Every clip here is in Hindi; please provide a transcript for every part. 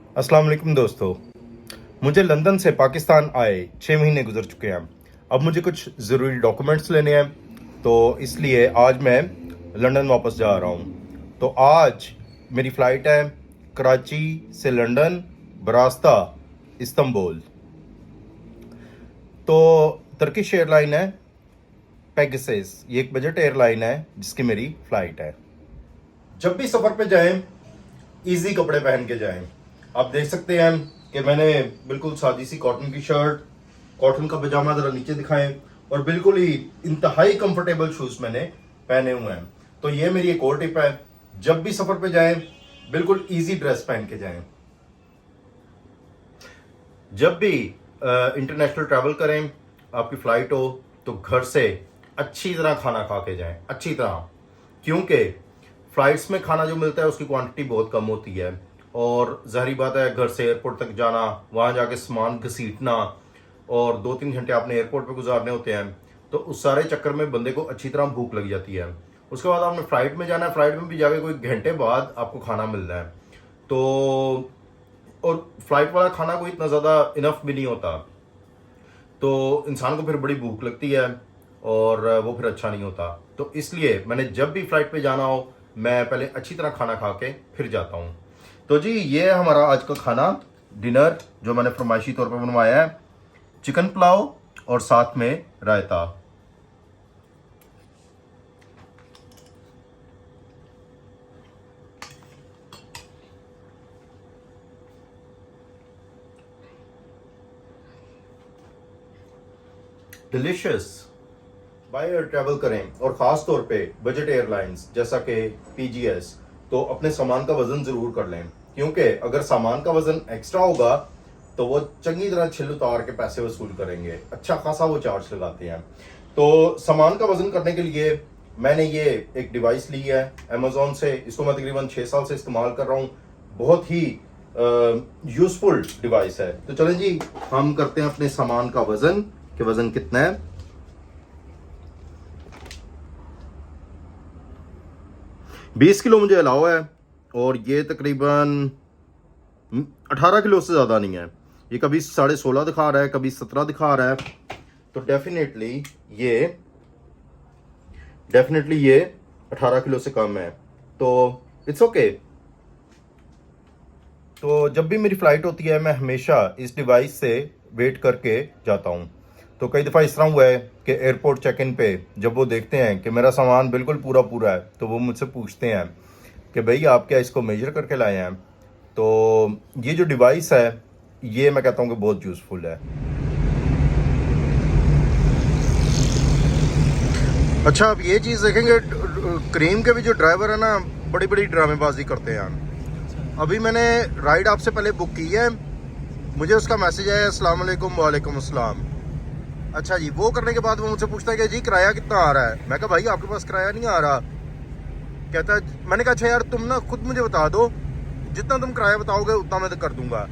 अस्सलाम वालेकुम दोस्तों। मुझे लंदन से पाकिस्तान आए 6 महीने गुजर चुके हैं। अब मुझे कुछ ज़रूरी डॉक्यूमेंट्स लेने हैं, तो इसलिए आज मैं लंदन वापस जा रहा हूँ। तो आज मेरी फ़्लाइट है कराची से लंदन बरास्ता इस्तांबुल। तो टर्किश एयरलाइन है पेगासस, ये एक बजट एयरलाइन है जिसकी मेरी फ़्लाइट है। जब भी सफ़र पे जाएं इजी कपड़े पहन के जाएं। आप देख सकते हैं कि मैंने बिल्कुल सादी सी कॉटन की शर्ट, कॉटन का पजामा, जरा नीचे दिखाएं, और बिल्कुल ही इंतहाई कंफर्टेबल शूज मैंने पहने हुए हैं। तो ये मेरी एक और टिप है, जब भी सफर पे जाएं बिल्कुल इजी ड्रेस पहन के जाएं। जब भी इंटरनेशनल ट्रैवल करें, आपकी फ्लाइट हो, तो घर से अच्छी तरह खाना खा के जाएं, अच्छी तरह, क्योंकि फ्लाइट्स में खाना जो मिलता है उसकी क्वांटिटी बहुत कम होती है। और ज़ाहिर बात है, घर से एयरपोर्ट तक जाना, वहाँ जाके सामान घसीटना, और 2-3 घंटे आपने एयरपोर्ट पे गुजारने होते हैं, तो उस सारे चक्कर में बंदे को अच्छी तरह भूख लग जाती है। उसके बाद आपने फ़्लाइट में जाना है, फ़्लाइट में भी जाके कोई घंटे बाद आपको खाना मिल रहा है, तो और फ्लाइट वाला खाना कोई इतना ज़्यादा इनफ भी नहीं होता, तो इंसान को फिर बड़ी भूख लगती है और वो फिर अच्छा नहीं होता। तो इसलिए मैंने जब भी फ्लाइट पे जाना हो, मैं पहले अच्छी तरह खाना खा के फिर जाता हूँ। तो जी, ये है हमारा आज का खाना, डिनर, जो मैंने फरमाइशी तौर पर बनवाया है। चिकन पुलाव और साथ में रायता। डिलीशियस। बाय एयर ट्रैवल करें, और ख़ास तौर पे बजट एयरलाइंस जैसा कि पीजीएस, तो अपने सामान का वज़न ज़रूर कर लें, क्योंकि अगर सामान का वज़न एक्स्ट्रा होगा तो वो चंगी तरह छिल उतार के पैसे वसूल करेंगे, अच्छा खासा वो चार्ज लगाते हैं। तो सामान का वज़न करने के लिए मैंने ये एक डिवाइस ली है अमेज़ॉन से। इसको मैं तकरीबन 6 साल से इस्तेमाल कर रहा हूँ। बहुत ही यूज़फुल डिवाइस है। तो चलें जी, हम करते हैं अपने सामान का वज़न, कि वज़न कितना है। 20 किलो मुझे अलाउ है, और ये तकरीबन 18 किलो से ज़्यादा नहीं है। ये कभी 16.5 दिखा रहा है, कभी 17 दिखा रहा है, तो डेफिनेटली ये 18 किलो से कम है, तो इट्स ओके। तो जब भी मेरी फ़्लाइट होती है, मैं हमेशा इस डिवाइस से वेट करके जाता हूँ। तो कई दफ़ा इस तरह हुआ है कि एयरपोर्ट चेक इन पे जब वो देखते हैं कि मेरा सामान बिल्कुल पूरा है, तो वो मुझसे पूछते हैं कि भाई आप क्या इसको मेजर करके लाए हैं। तो ये जो डिवाइस है, ये मैं कहता हूँ कि बहुत यूज़फुल है। अच्छा, आप ये चीज़ देखेंगे, क्रीम के भी जो ड्राइवर है ना, बड़ी बड़ी ड्रामेबाजी करते हैं। अभी मैंने राइड आपसे पहले बुक की है, मुझे उसका मैसेज आया अस्सलाम वालेकुम। वालेकुम अस्सलाम। अच्छा जी, वो करने के बाद वो मुझसे पूछता है कि जी किराया कितना आ रहा है। मैं कहा भाई आपके पास किराया नहीं आ रहा। कहता है, मैंने कहा अच्छा यार तुम ना खुद मुझे बता दो, जितना तुम किराया बताओगे उतना मैं तो कर दूंगा।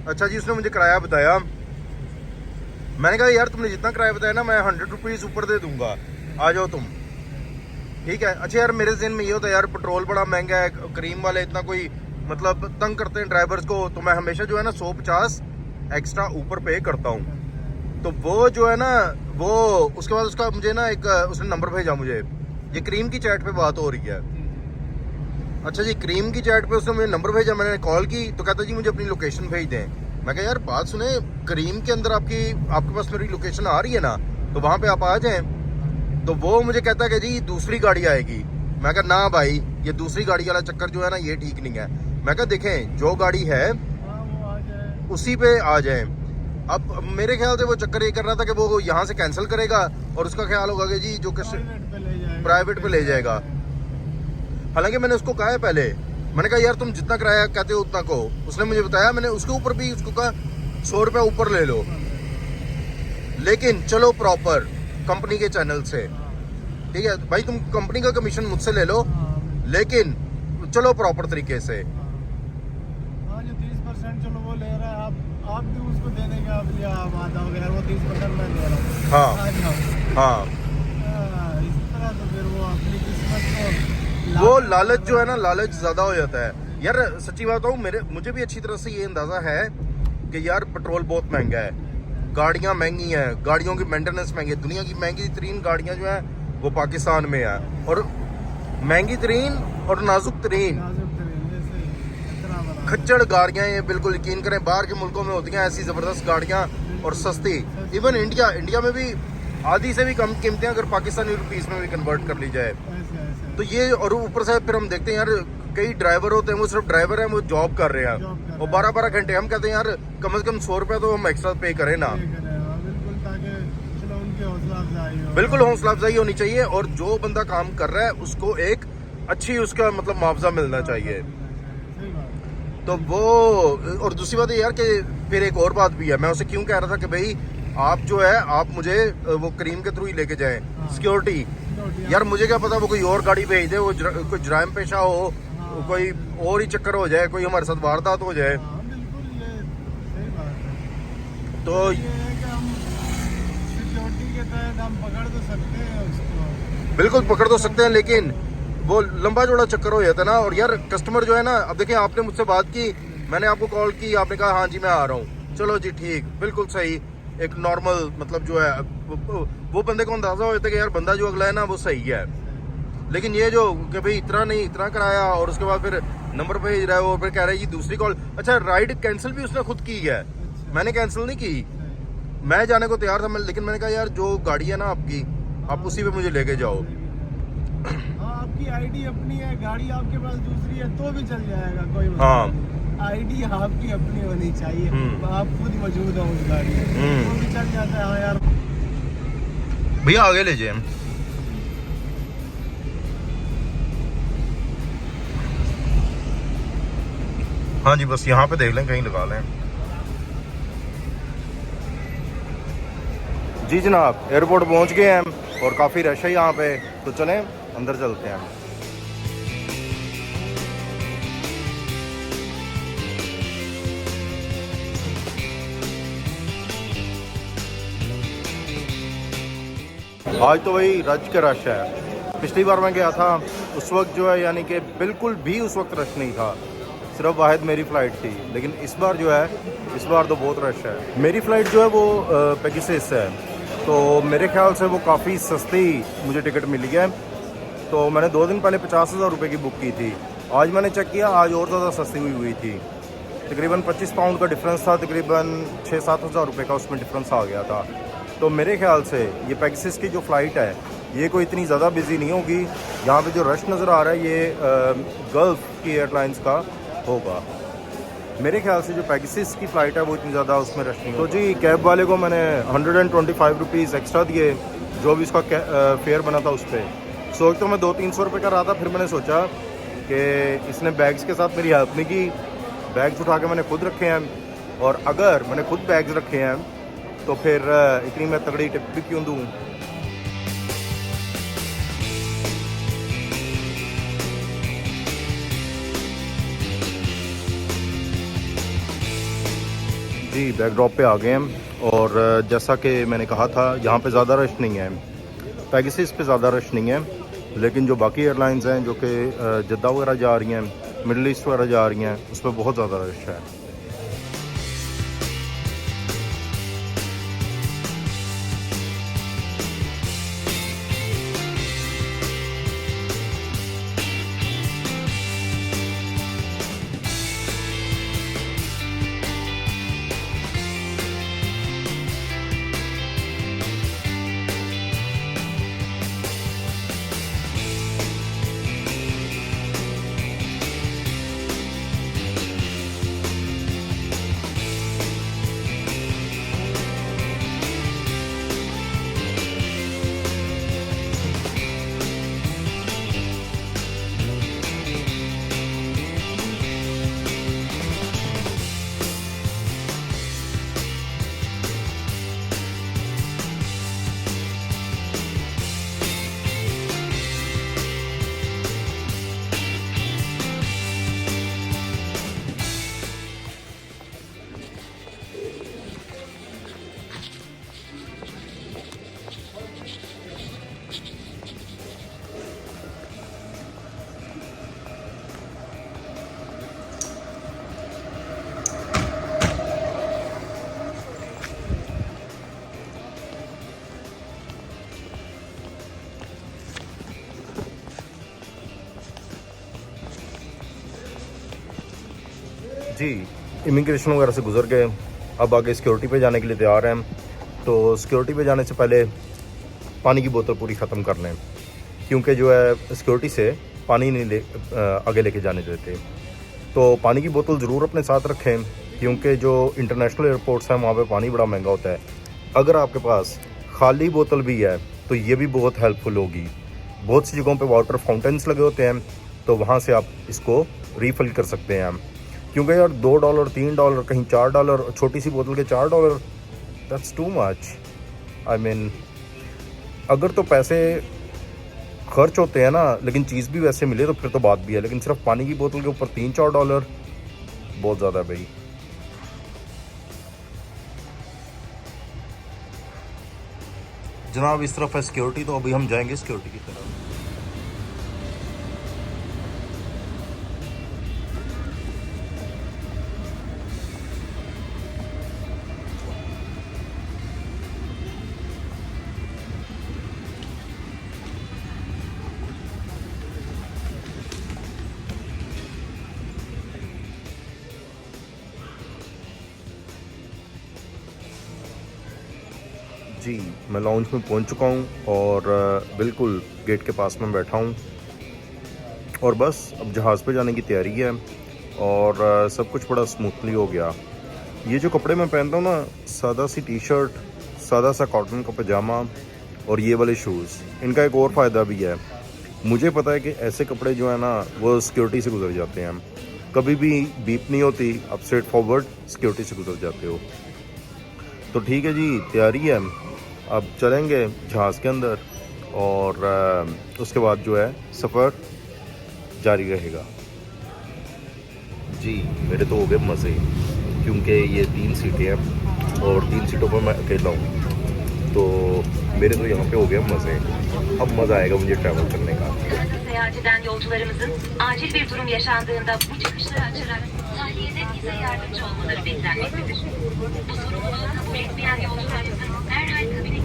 अच्छा जी, उसने मुझे किराया बताया। मैंने कहा यार तुमने जितना किराया बताया ना, मैं 100 रुपीज़ ऊपर दे दूंगा, आ जाओ तुम। ठीक है। अच्छा यार, मेरे ज़हन में ये होता है यार पेट्रोल बड़ा महंगा है, करीम वाले इतना कोई मतलब तंग करते हैं ड्राइवर्स को, तो मैं हमेशा जो है ना 150 एक्स्ट्रा ऊपर पे करता हूँ। तो वो जो है ना, वो उसके बाद उसका मुझे ना एक उसने नंबर भेजा मुझे। ये क्रीम की चैट पे बात हो रही है। अच्छा जी, क्रीम की चैट पे उसने मुझे नंबर भेजा, मैंने कॉल की, तो कहता जी मुझे अपनी लोकेशन भेज दें। मैं कहा यार बात सुने, क्रीम के अंदर आपके पास मेरी लोकेशन आ रही है ना, तो वहाँ पे आप आ जाएं। तो वो मुझे कहता है कि जी दूसरी गाड़ी आएगी। मैं कहा ना भाई, ये दूसरी गाड़ी वाला चक्कर जो है ना, ये ठीक नहीं है। मैं कहा देखें, जो गाड़ी है उसी पे आ जाए। अब मेरे ख्याल से वो चक्कर ये कर रहा था कि वो यहाँ से कैंसिल करेगा, और उसका ख्याल होगा कि जी जो प्राइवेट पे ले जाएगा। हालांकि मैंने उसको कहा है पहले, मैंने कहा यार तुम जितना किराया कहते हो उतना को। उसने मुझे बताया, मैंने उसके ऊपर भी उसको कहा 100 रुपये ऊपर ले लो, लेकिन चलो प्रॉपर कंपनी के चैनल से। ठीक है भाई, तुम कंपनी का कमीशन मुझसे ले लो, लेकिन चलो प्रॉपर तरीके से। जो 30% चलो वो ले रहा है, आप भी उसको देने का आप आधा हो गया, वो 30% मैं दे रहा हूँ। हाँ, इस तरह तो फिर वो अपनी किस्मत को वो लालच जो है ना, लालच ज़्यादा हो जाता है। यार सच्ची बात बताऊं, मुझे भी अच्छी तरह से ये अंदाज़ा है कि यार पेट्रोल बहुत महंगा है, गाड़ियाँ महंगी हैं, गाड़ियों की मेंटेनेंस महंगी है। दुनिया की महंगी तरीन गाड़ियाँ जो हैं वो पाकिस्तान में है, और महंगी तरीन और नाजुक तरीन खच्चड़ गाड़ियाँ ये बिल्कुल यकीन करें बाहर के मुल्कों में होती हैं ऐसी ज़बरदस्त गाड़ियाँ और सस्ती। इवन इंडिया में भी आधी से भी कम कीमतें अगर पाकिस्तानी रुपीस में भी कन्वर्ट कर ली जाए तो ये। और ऊपर से फिर हम देखते हैं यार कई ड्राइवर होते हैं, वो सिर्फ ड्राइवर हैं, वो जॉब कर रहे हैं और 12-12 घंटे। हम कहते हैं यार कम से कम 100 रुपये तो हम एक्स्ट्रा पे करें ना। बिल्कुल हौसला अफजाई होनी चाहिए, और जो बंदा काम कर रहा है उसको एक अच्छी उसका मतलब मुआवजा मिलना चाहिए। तो वो, और दूसरी बात है यार कि फिर एक और बात भी है, मैं उसे क्यों कह रहा था कि भाई आप जो है आप मुझे वो करीम के थ्रू ही लेके जाएं सिक्योरिटी। यार मुझे क्या पता वो कोई और गाड़ी भेज दे, वो कोई जराइम पेशा हो, कोई और ही चक्कर हो जाए, कोई हमारे साथ वारदात हो जाए। बिल्कुल ये सही बात है। तो ये है कि हम सिक्योरिटी के तहत हम पकड़ तो सकते हैं उसको, बिल्कुल पकड़ तो सकते हैं, लेकिन वो लंबा चौड़ा चक्कर हो जाता है ना। और यार कस्टमर जो है ना, अब देखिए आपने मुझसे बात की, मैंने आपको कॉल की, आपने कहा हाँ जी मैं आ रहा हूँ, चलो जी ठीक, बिल्कुल सही, एक नॉर्मल मतलब जो है वो बंदे को अंदाजा हो जाता है कि यार बंदा जो अगला है ना वो सही है। लेकिन ये जो कि भाई इतना नहीं इतना कराया और उसके बाद फिर नंबर भेज रहा है, वो फिर कह रहा है जी दूसरी कॉल। अच्छा राइड कैंसिल भी उसने खुद की है, मैंने कैंसिल नहीं की, मैं जाने को तैयार था, लेकिन मैंने कहा यार जो गाड़ी है ना आपकी, आप उसी पे मुझे लेके जाओ। आपकी आईडी अपनी है, गाड़ी आपके पास दूसरी है तो भी चल जाएगा, कोई हाँ आईडी आपकी अपनी होनी चाहिए, आप खुद मौजूद हो उस गाड़ी में तो भी चल जाता है। हाँ यार भैया आगे ले जाए। हाँ जी बस यहाँ पे देख लें कहीं लगा लें। जी जनाब एयरपोर्ट पहुँच गए हैं और काफ़ी रश है यहाँ पे, तो चलें अंदर चलते हैं। आज तो भाई रश का रश है। पिछली बार मैं गया था उस वक्त जो है यानी कि बिल्कुल भी उस वक्त रश नहीं था, सिर्फ वाहिद मेरी फ़्लाइट थी। लेकिन इस बार जो है, इस बार तो बहुत रश है। मेरी फ़्लाइट जो है वो पेगासस है, तो मेरे ख्याल से वो काफ़ी सस्ती मुझे टिकट मिली है। तो मैंने 2 दिन पहले 50,000 रुपये की बुक की थी, आज मैंने चेक किया आज और ज़्यादा सस्ती हुई थी। तकरीबन 25 पाउंड का डिफरेंस था, तकरीबन 6-7 हज़ार रुपये का उसमें डिफरेंस आ गया था। तो मेरे ख्याल से ये पेगासस की जो फ़्लाइट है ये कोई इतनी ज़्यादा बिजी नहीं होगी। यहाँ पे जो रश नज़र आ रहा है ये गल्फ़ की एयरलाइंस का होगा। मेरे ख्याल से जो पेगासस की फ़्लाइट है वो इतनी ज़्यादा उसमें रश नहीं। तो जी कैब वाले को मैंने 125 रुपीज़ एक्स्ट्रा दिए, जो भी उसका फेयर बना था उस पर। सोच तो मैं 200-300 रुपये का रहा था, फिर मैंने सोचा कि इसने बैग्स के साथ मेरी हेल्प नहीं की, बैग्स उठा के मैंने खुद रखे हैं, और अगर मैंने खुद बैग्स रखे हैं तो फिर इतनी मैं तगड़ी टिप भी क्यों दूँ। जी बैक ड्रॉप पे आ गए हैं, और जैसा कि मैंने कहा था यहाँ पे ज़्यादा रश नहीं है, पेगासस पे ज़्यादा रश नहीं है, लेकिन जो बाकी एयरलाइंस हैं जो कि जद्दा वगैरह जा रही हैं, मिडल ईस्ट वगैरह जा रही हैं, उस पर बहुत ज़्यादा रश है। जी इमिग्रेशन वगैरह से गुजर गए, अब आगे सिक्योरिटी पे जाने के लिए तैयार हैं। तो सिक्योरिटी पे जाने से पहले पानी की बोतल पूरी ख़त्म कर लें, क्योंकि जो है सिक्योरिटी से पानी नहीं आगे लेके जाने देते। तो पानी की बोतल ज़रूर अपने साथ रखें, क्योंकि जो इंटरनेशनल एयरपोर्ट्स हैं वहाँ पे पानी बड़ा महंगा होता है। अगर आपके पास खाली बोतल भी है तो ये भी बहुत हेल्पफुल होगी। बहुत सी जगहों पे वाटर फाउंटेन्स लगे होते हैं, तो वहाँ से आप इसको रीफ़िल कर सकते हैं। क्योंकि यार $2 $3 कहीं $4, छोटी सी बोतल के $4, that's too much. I mean अगर तो पैसे खर्च होते हैं ना, लेकिन चीज़ भी वैसे मिले तो फिर तो बात भी है, लेकिन सिर्फ पानी की बोतल के ऊपर $3-4 बहुत ज़्यादा है भाई। जनाब इस तरफ है सिक्योरिटी, तो अभी हम जाएंगे सिक्योरिटी की तरफ। जी मैं लॉन्च में पहुंच चुका हूं और बिल्कुल गेट के पास में बैठा हूं, और बस अब जहाज़ पे जाने की तैयारी है। और सब कुछ बड़ा स्मूथली हो गया। ये जो कपड़े मैं पहनता हूँ ना, सादा सी टी शर्ट, सादा सा कॉटन का पजामा और ये वाले शूज़, इनका एक और फ़ायदा भी है। मुझे पता है कि ऐसे कपड़े जो है ना वो सिक्योरिटी से गुजर जाते हैं, कभी भी बीप नहीं होती, आप स्ट्रेट फॉरवर्ड सिक्योरिटी से गुजर जाते हो। तो ठीक है जी, तैयारी है, अब चलेंगे जहाज़ के अंदर और उसके बाद जो है सफ़र जारी रहेगा। जी मेरे तो हो गए मज़े, क्योंकि ये 3 सीटें हैं और 3 सीटों पर मैं अकेला हूँ, तो मेरे तो यहाँ पे हो गए मज़े। अब मज़ा आएगा मुझे ट्रैवल करने का। Seyahat eden yolcularımızın acil bir durum yaşandığında bu çıkışları açarak tahliyede bize yardımcı olmaları beklenmektedir. Bu sorumluluğu kabul etmeyen yolcularımızın derhal kabine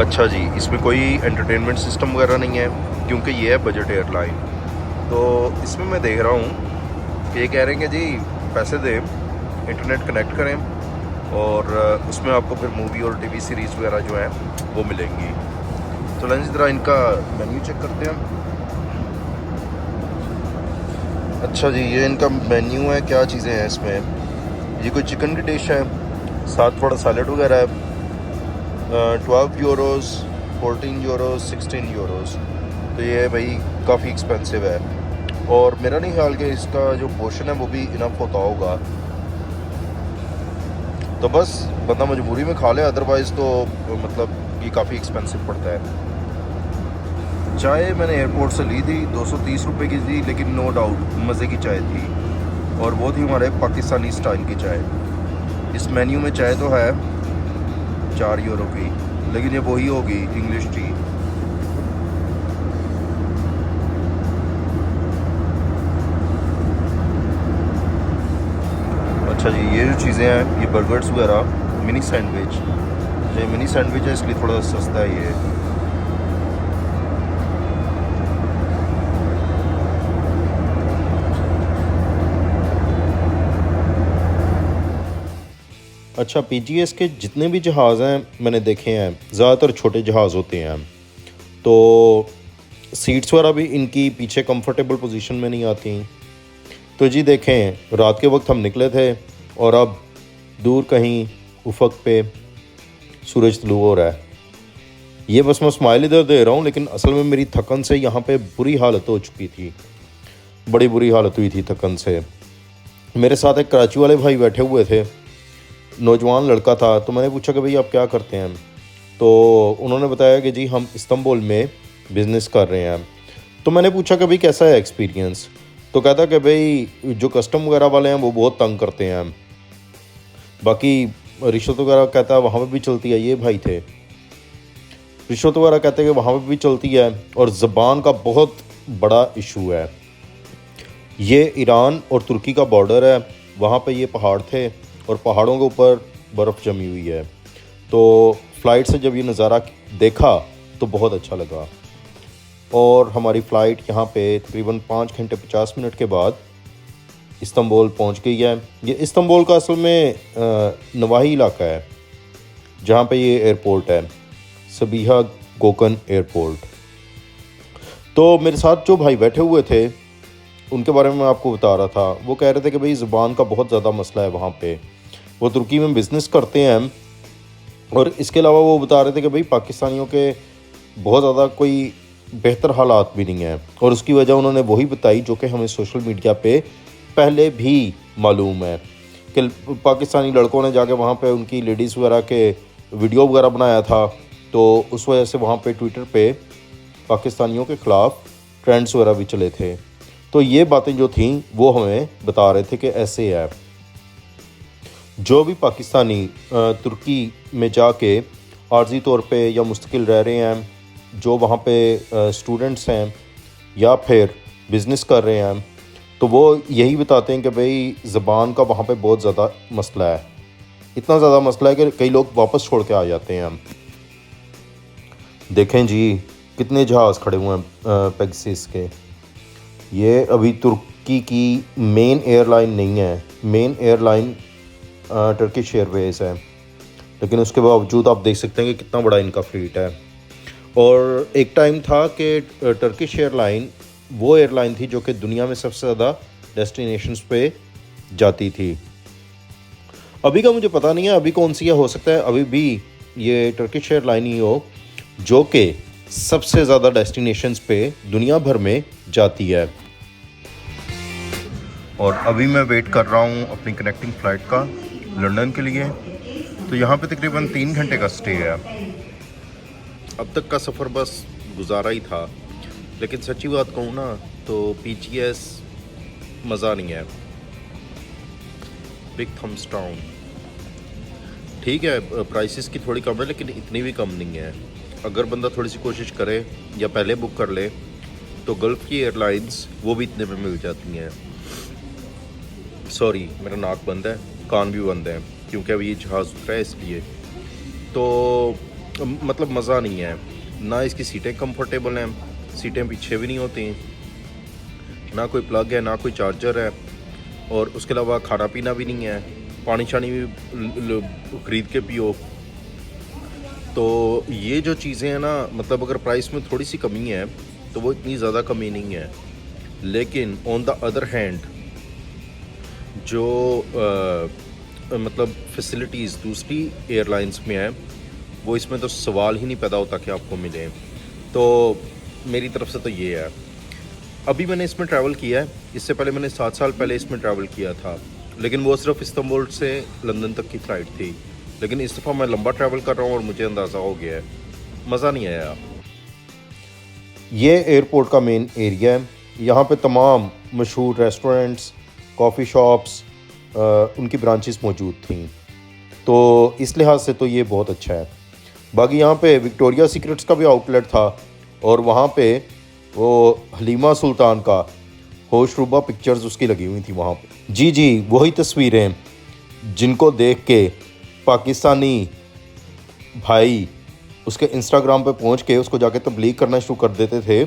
अच्छा जी, इसमें कोई एंटरटेनमेंट सिस्टम वगैरह नहीं है, क्योंकि ये है बजट एयरलाइन। तो इसमें मैं देख रहा हूँ कि ये कह रहे हैं कि जी पैसे दें, इंटरनेट कनेक्ट करें और उसमें आपको फिर मूवी और टीवी सीरीज़ वगैरह जो हैं वो मिलेंगी। तो लेंस ज़रा इनका मेन्यू चेक करते हैं। अच्छा जी, ये इनका मेन्यू है, क्या चीज़ें हैं इसमें। ये कोई चिकन की डिश है, साथ थोड़ा सैलड वगैरह है। 12 यूरोज़, 14 यूरोज़, 16 यूरोज़। तो ये भाई काफ़ी एक्सपेंसिव है, और मेरा नहीं ख्याल कि इसका जो पोर्शन है वो भी इनफ होता होगा। तो बस बंदा मजबूरी में खा ले, अदरवाइज़ तो मतलब ये काफ़ी एक्सपेंसिव पड़ता है। चाय मैंने एयरपोर्ट से ली थी, 230 रुपये की थी, लेकिन नो डाउट मज़े की चाय थी, और वो थी हमारे पाकिस्तानी स्टाइल की चाय। इस मेन्यू में चाय तो है 4 यूरो की, लेकिन ये वही होगी इंग्लिश टी। अच्छा जी, ये जो चीज़ें हैं, ये बर्गर्स वगैरह, मिनी सैंडविच, ये मिनी सैंडविच है इसलिए थोड़ा सस्ता है ये। अच्छा, पीजीएस के जितने भी जहाज़ हैं मैंने देखे हैं, ज़्यादातर छोटे जहाज़ होते हैं, तो सीट्स वगैरह भी इनकी पीछे कंफर्टेबल पोजीशन में नहीं आती। तो जी देखें, रात के वक्त हम निकले थे और अब दूर कहीं उफक पे सूरज तुलू हो रहा है। ये बस मैं स्माइल इधर दे रहा हूँ, लेकिन असल में मेरी थकन से यहाँ पे बुरी हालत हो चुकी थी, बड़ी बुरी हालत हुई थी थकन से। मेरे साथ एक कराची वाले भाई बैठे हुए थे, नौजवान लड़का था। तो मैंने पूछा कि भाई आप क्या करते हैं, तो उन्होंने बताया कि जी हम इस्तांबुल में बिज़नेस कर रहे हैं। तो मैंने पूछा कि भाई कैसा है एक्सपीरियंस, तो कहता कि भाई जो कस्टम वगैरह वाले हैं वो बहुत तंग करते हैं, बाकी रिश्वत वगैरह कहता है वहाँ पे भी चलती है, ये भाई थे। रिश्वत वगैरह कहते हैं कि वहाँ पे भी चलती है। और ज़बान का बहुत बड़ा इशू है। ये ईरान और तुर्की का बॉर्डर है, वहाँ पे ये पहाड़ थे और पहाड़ों के ऊपर बर्फ़ जमी हुई है। तो फ़्लाइट से जब ये नज़ारा देखा तो बहुत अच्छा लगा। और हमारी फ़्लाइट यहाँ पे तकरीबन 5 घंटे 50 मिनट के बाद इस्तांबुल पहुँच गई है। ये इस्तांबुल का असल में नवाही इलाका है जहाँ पे ये एयरपोर्ट है, सबिहा गोकन एयरपोर्ट। तो मेरे साथ जो भाई बैठे हुए थे उनके बारे में मैं आपको बता रहा था। वो कह रहे थे कि भाई ज़ुबान का बहुत ज़्यादा मसला है वहाँ पे। वो तुर्की में बिज़नेस करते हैं और इसके अलावा वो बता रहे थे कि भाई पाकिस्तानियों के बहुत ज़्यादा कोई बेहतर हालात भी नहीं है। और उसकी वजह उन्होंने वही बताई जो कि हमें सोशल मीडिया पे पहले भी मालूम है कि पाकिस्तानी लड़कों ने जाके वहाँ पे उनकी लेडीज़ वगैरह के वीडियो वगैरह बनाया था। तो उस वजह से वहाँ पे ट्विटर पे पाकिस्तानियों के ख़िलाफ़ ट्रेंड्स वगैरह भी चले थे। तो ये बातें जो थीं वो हमें बता रहे थे कि ऐसे है। जो भी पाकिस्तानी तुर्की में जाके आर्जी तौर पे या मुस्तकिल रह रहे हैं, जो वहाँ पे स्टूडेंट्स हैं या फिर बिज़नेस कर रहे हैं, तो वो यही बताते हैं कि भाई ज़बान का वहाँ पे बहुत ज़्यादा मसला है। इतना ज़्यादा मसला है कि कई लोग वापस छोड़ के आ जाते हैं। देखें जी कितने जहाज़ खड़े हुए हैं पेगासस के। ये अभी तुर्की की मेन एयरलाइन नहीं है, मेन एयरलाइन टर्किश एयरवेज़ है, लेकिन उसके बावजूद आप देख सकते हैं कि कितना बड़ा इनका फ्लीट है। और एक टाइम था कि टर्किश एयरलाइन वो एयरलाइन थी जो कि दुनिया में सबसे ज़्यादा डेस्टिनेशंस पे जाती थी। अभी का मुझे पता नहीं है अभी कौन सी है, हो सकता है अभी भी ये टर्किश एयरलाइन ही हो जो कि सबसे ज़्यादा डेस्टिनेशंस पे दुनिया भर में जाती है। और अभी मैं वेट कर रहा हूँ अपनी कनेक्टिंग फ़्लाइट का लंदन के लिए। तो यहाँ पे तकरीबन 3 घंटे का स्टे है। अब तक का सफ़र बस गुजारा ही था, लेकिन सच्ची बात कहूँ ना तो PGS मज़ा नहीं है। Big thumbs down. ठीक है, प्राइसेस की थोड़ी कम है लेकिन इतनी भी कम नहीं है। अगर बंदा थोड़ी सी कोशिश करे या पहले बुक कर ले तो गल्फ़ की एयरलाइंस वो भी इतने में मिल जाती हैं। सॉरी मेरा नाक बंद है, कान भी बंद है क्योंकि अभी ये जहाज़ उतरा है इसलिए। तो मतलब मज़ा नहीं है ना, इसकी सीटें कंफर्टेबल हैं, सीटें पीछे भी नहीं होती, ना कोई प्लग है ना कोई चार्जर है, और उसके अलावा खाना पीना भी नहीं है, पानी शानी भी ख़रीद के पियो। तो ये जो चीज़ें हैं ना, मतलब अगर प्राइस में थोड़ी सी कमी है तो वो इतनी ज़्यादा कमी नहीं है। लेकिन ऑन द अदर हैंड जो मतलब फैसिलिटीज़ दूसरी एयरलाइंस में है वो इसमें तो सवाल ही नहीं पैदा होता कि आपको मिले। तो मेरी तरफ से तो ये है। अभी मैंने इसमें ट्रैवल किया है, इससे पहले मैंने 7 साल पहले इसमें ट्रैवल किया था, लेकिन वो सिर्फ इस्तांबुल से लंदन तक की फ़्लाइट थी। लेकिन इस दफ़ा मैं लंबा ट्रैवल कर रहा हूँ और मुझे अंदाज़ा हो गया है, मज़ा नहीं आया। ये एयरपोर्ट का मेन एरिया है। यहाँ पे तमाम मशहूर रेस्टोरेंट्स, कॉफ़ी शॉप्स, उनकी ब्रांचेस मौजूद थी। तो इस लिहाज से तो ये बहुत अच्छा है। बाकी यहाँ पे विक्टोरिया सीक्रेट्स का भी आउटलेट था और वहाँ पे वो हलीमा सुल्तान का होशरुबा पिक्चर्स उसकी लगी हुई थी वहाँ पे। जी जी वही तस्वीरें जिनको देख के पाकिस्तानी भाई उसके इंस्टाग्राम पे पहुँच के उसको जाके तबलीग करना शुरू कर देते थे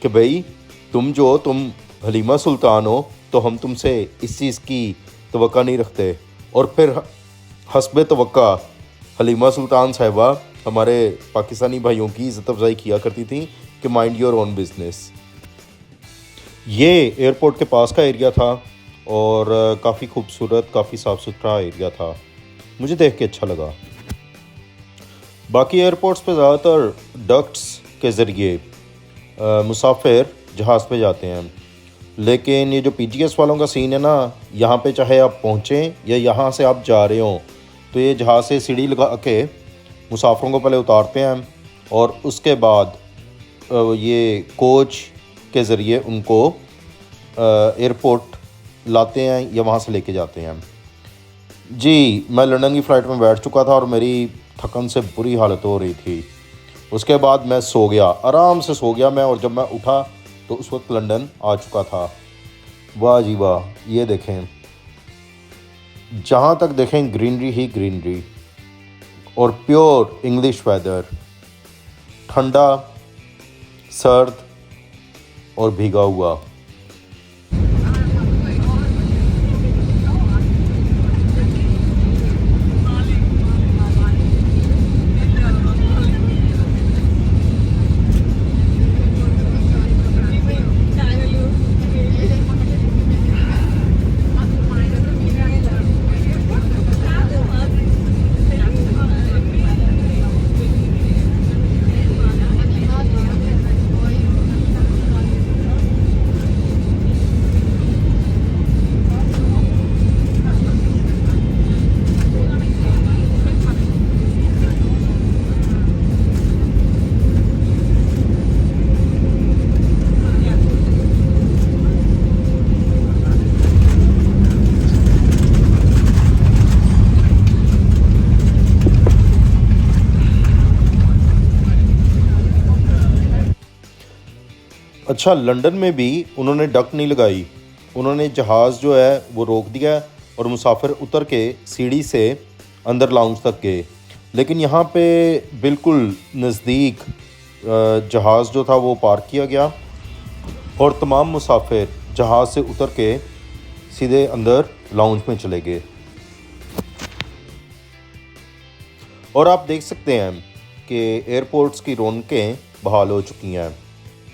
कि भाई तुम हलीमा सुल्तान हो तो हम तुमसे इस चीज़ की तवक्का नहीं रखते। और फिर हस्बे तवक्का हलीमा सुल्तान साहिबा हमारे पाकिस्तानी भाइयों की इज़्ज़त अफजाई किया करती थी कि माइंड योर ओन बिजनेस। ये एयरपोर्ट के पास का एरिया था और काफ़ी खूबसूरत, काफ़ी साफ़ सुथरा एरिया था, मुझे देख के अच्छा लगा। बाकी एयरपोर्ट्स पे ज़्यादातर डक्ट्स के ज़रिए मुसाफिर जहाज़ पे जाते हैं, लेकिन ये जो PGS वालों का सीन है ना, यहाँ पे चाहे आप पहुँचें या यहाँ से आप जा रहे हों तो ये जहाज़ से सीढ़ी लगा के मुसाफिरों को पहले उतारते हैं और उसके बाद ये कोच के ज़रिए उनको एयरपोर्ट लाते हैं या वहाँ से लेके जाते हैं। जी, मैं लंदन की फ़्लाइट में बैठ चुका था और मेरी थकन से बुरी हालत हो रही थी। उसके बाद मैं सो गया, आराम से सो गया मैं, और जब मैं उठा तो उस वक्त लंदन आ चुका था। वाह जी वाह, ये देखें, जहाँ तक देखें ग्रीनरी ही ग्रीनरी और प्योर इंग्लिश वेदर, ठंडा, सर्द और भीगा हुआ। अच्छा, लंदन में भी उन्होंने डक नहीं लगाई, उन्होंने जहाज़ जो है वो रोक दिया और मुसाफिर उतर के सीढ़ी से अंदर लाउंज तक गए। लेकिन यहाँ पे बिल्कुल नज़दीक जहाज़ जो था वो पार्क किया गया और तमाम मुसाफिर जहाज़ से उतर के सीधे अंदर लाउंज में चले गए। और आप देख सकते हैं कि एयरपोर्ट्स की रौनकें बहाल हो चुकी हैं।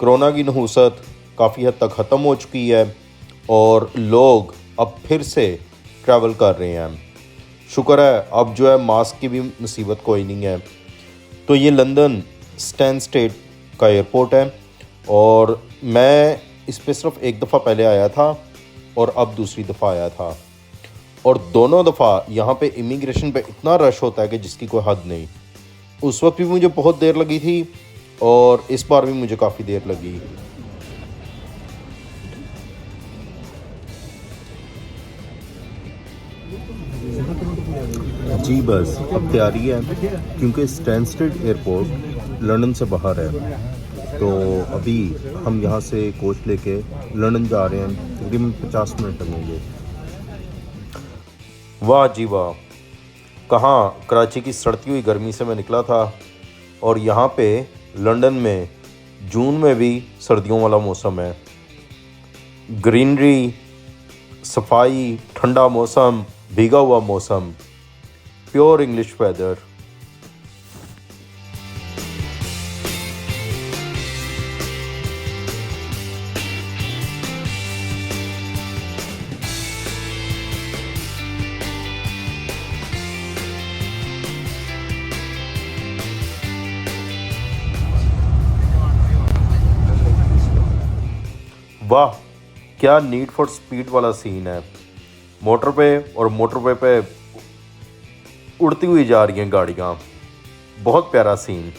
कोरोना की नहुसत काफ़ी हद तक ख़त्म हो चुकी है और लोग अब फिर से ट्रैवल कर रहे हैं। शुक्र है अब जो है मास्क की भी मुसीबत कोई नहीं है। तो ये लंदन स्टैनस्टेड का एयरपोर्ट है और मैं इस पे सिर्फ एक दफ़ा पहले आया था और अब दूसरी दफ़ा आया था, और दोनों दफ़ा यहाँ पे इमिग्रेशन पे इतना रश होता है कि जिसकी कोई हद नहीं। उस वक्त भी मुझे बहुत देर लगी थी और इस बार भी मुझे काफ़ी देर लगी। जी बस अब तैयारी है क्योंकि स्टैनस्टेड एयरपोर्ट लंदन से बाहर है, तो अभी हम यहाँ से कोच लेके लंदन जा रहे हैं। तकरीबन 50 मिनट लगेंगे। वाह जी वाह, कहाँ कराची की सड़ती हुई गर्मी से मैं निकला था और यहाँ पे लंदन में जून में भी सर्दियों वाला मौसम है। ग्रीनरी, सफाई, ठंडा मौसम, भीगा हुआ मौसम, प्योर इंग्लिश वेदर। वाह, क्या नीड फॉर स्पीड वाला सीन है। मोटर पे और मोटरवे पे उड़ती हुई जा रही हैं गाड़ियाँ, बहुत प्यारा सीन।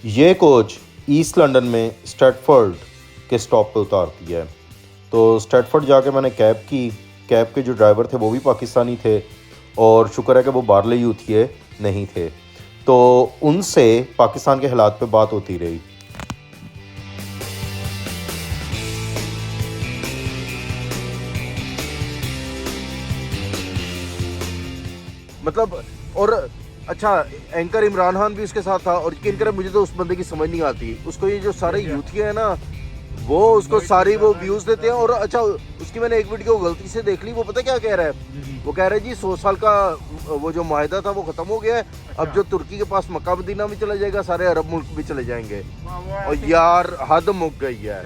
ये कोच ईस्ट लंदन में स्ट्रैटफोर्ड के स्टॉप पे उतारती है। तो स्ट्रैटफोर्ड जाके मैंने कैब की। कैब के जो ड्राइवर थे वो भी पाकिस्तानी थे और शुक्र है कि वो बारले यूथिये नहीं थे, तो उनसे पाकिस्तान के हालात पे बात होती रही। मतलब, और अच्छा, एंकर इमरान खान भी उसके साथ था और यकीन करें मुझे तो उस बंदे की समझ नहीं आती। उसको ये जो सारे यूथिया है ना, वो उसको सारी वो व्यूज़ देते हैं। और अच्छा, उसकी मैंने एक वीडियो गलती से देख ली। वो पता क्या कह रहा है? वो कह रहा है जी 100 साल का वो जो माहिदा था वो ख़त्म हो गया है। अब जो तुर्की के पास मक्का मदीना भी चला जाएगा, सारे अरब मुल्क भी चले जाएंगे। और यार हद मुक गई है।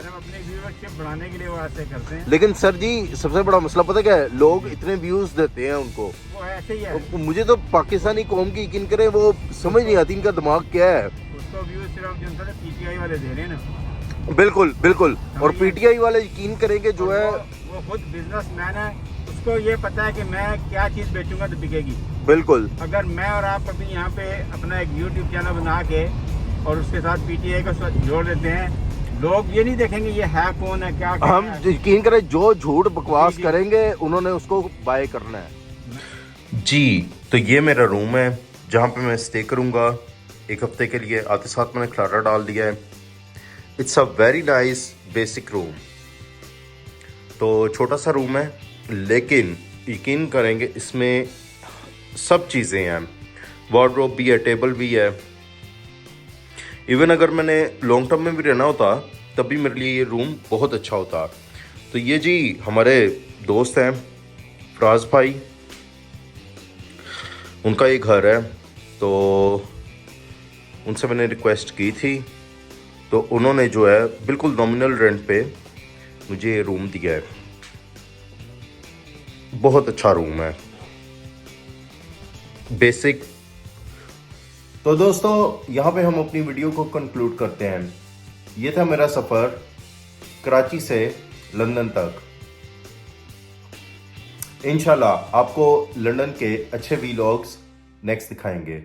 बढ़ाने के लिए वो ऐसे करते हैं। लेकिन सर जी सबसे बड़ा मसला पता क्या है? लोग इतने व्यूज़ देते हैं उनको, वो ऐसे ही है। मुझे तो पाकिस्तानी कौम की यकीन करें वो समझ नहीं आती इनका दिमाग क्या है। उसको व्यूज सिर्फ जो पीटीआई वाले दे रहे हैं ना। बिल्कुल बिल्कुल। और पीटीआई वाले यकीन करेंगे जो है वो खुद बिजनेसमैन है, उसको ये पता है कि मैं क्या चीज़ बेचूंगा तो बिकेगी। बिल्कुल। अगर मैं और आप अभी यहाँ पे अपना एक YouTube चैनल बना के और उसके साथ PTI को जोड़ देते हैं, लोग ये नहीं देखेंगे ये है कौन है क्या हम यकीन करें जो झूठ बकवास जी। करेंगे उन्होंने उसको बाय करना है। जी, तो ये मेरा रूम है जहाँ पे मैं स्टे करूँगा 1 हफ्ते के लिए। आते साथ मैंने खलारा डाल दिया है। It's a very nice basic room. तो छोटा सा रूम है, लेकिन यकीन करेंगे इसमें सब चीज़ें हैं। वार्डरोब भी है, टेबल भी है। इवन अगर मैंने लॉन्ग टर्म में भी रहना होता तब भी मेरे लिए ये रूम बहुत अच्छा होता। तो ये जी हमारे दोस्त हैं फराज भाई, उनका ये घर है। तो उनसे मैंने रिक्वेस्ट की थी, तो उन्होंने जो है बिल्कुल नॉमिनल रेंट पे मुझे ये रूम दिया है। बहुत अच्छा रूम है, बेसिक। तो दोस्तों यहाँ पे हम अपनी वीडियो को कंक्लूड करते हैं। ये था मेरा सफ़र कराची से लंदन तक। इंशाल्लाह आपको लंदन के अच्छे व्लॉग्स नेक्स्ट दिखाएंगे।